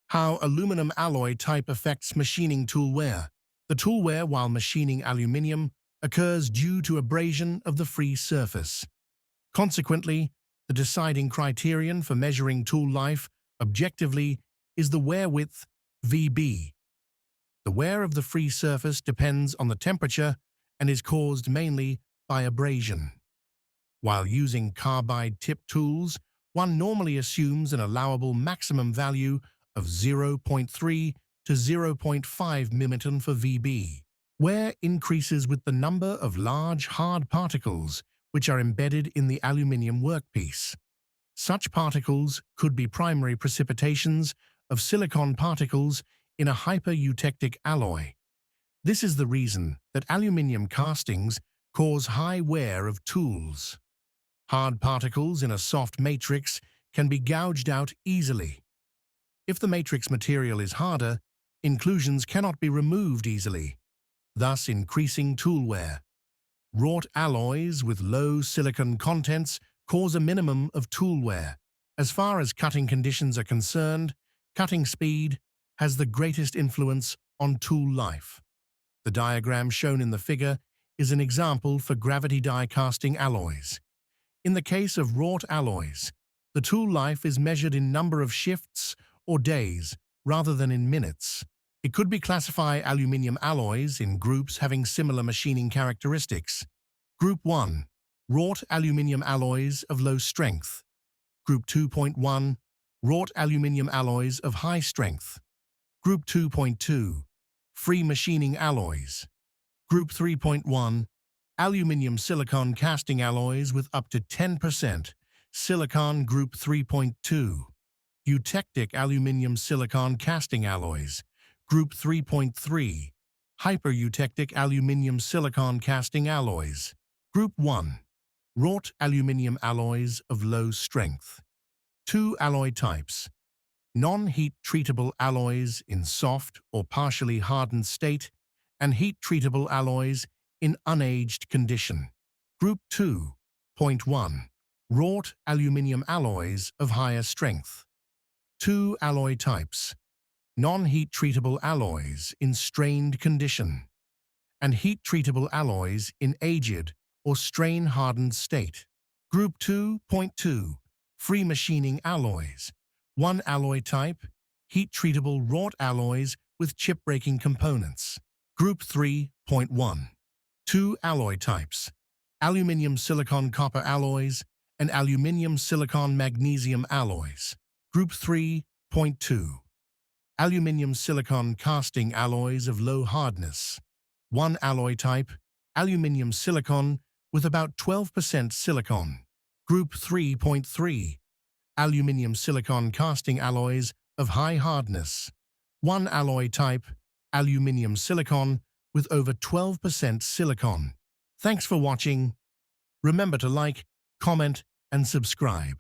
How aluminum alloy type affects machining tool wear. The tool wear while machining aluminium occurs due to abrasion of the free surface. Consequently, the deciding criterion for measuring tool life objectively is the wear width, VB. The wear of the free surface depends on the temperature and is caused mainly by abrasion. While using carbide-tipped tools, one normally assumes an allowable maximum value of 0.3 to 0.5 mm for VB. Wear increases with the number of large, hard particles which are embedded in the aluminium workpiece. Such particles could be primary precipitations of silicon particles in a hyper-eutectic alloy. This is the reason that aluminium castings cause high wear of tools. Hard particles in a soft matrix can be gouged out easily. If the matrix material is harder, inclusions cannot be removed easily, thus increasing tool wear. Wrought alloys with low silicon contents cause a minimum of tool wear. As far as cutting conditions are concerned, cutting speed has the greatest influence on tool life. The diagram shown in the figure is an example for gravity die casting alloys. In the case of wrought alloys, the tool life is measured in number of shifts or days rather than in minutes. It could be classified aluminium alloys in groups having similar machining characteristics. Group 1. Wrought aluminium alloys of low strength. Group 2.1. Wrought aluminium alloys of high strength. Group 2.2. Free machining alloys. Group 3.1. Aluminium silicon casting alloys with up to 10% silicon. Group 3.2. Eutectic aluminium silicon casting alloys. Group 3.3. Hyper-eutectic aluminium silicon casting alloys. Group 1. Wrought aluminium alloys of low strength. 2 alloy types. Non-heat treatable alloys in soft or partially hardened state and heat-treatable alloys in unaged condition. Group 2.1. Wrought aluminium alloys of higher strength. 2 alloy types. Non-heat treatable alloys in strained condition and heat-treatable alloys in aged or strain-hardened state. Group 2.2. Free machining alloys. 1 alloy type, heat-treatable wrought alloys with chip-breaking components. Group 3.1. 2 alloy types, aluminium silicon copper alloys and aluminium silicon magnesium alloys. Group 3.2. Aluminium silicon casting alloys of low hardness. 1 alloy type, aluminium silicon with about 12% silicon. Group 3.3. Aluminium silicon casting alloys of high hardness. 1 alloy type, aluminium silicon with over 12% silicon. Thanks for watching. Remember to like, comment, and subscribe.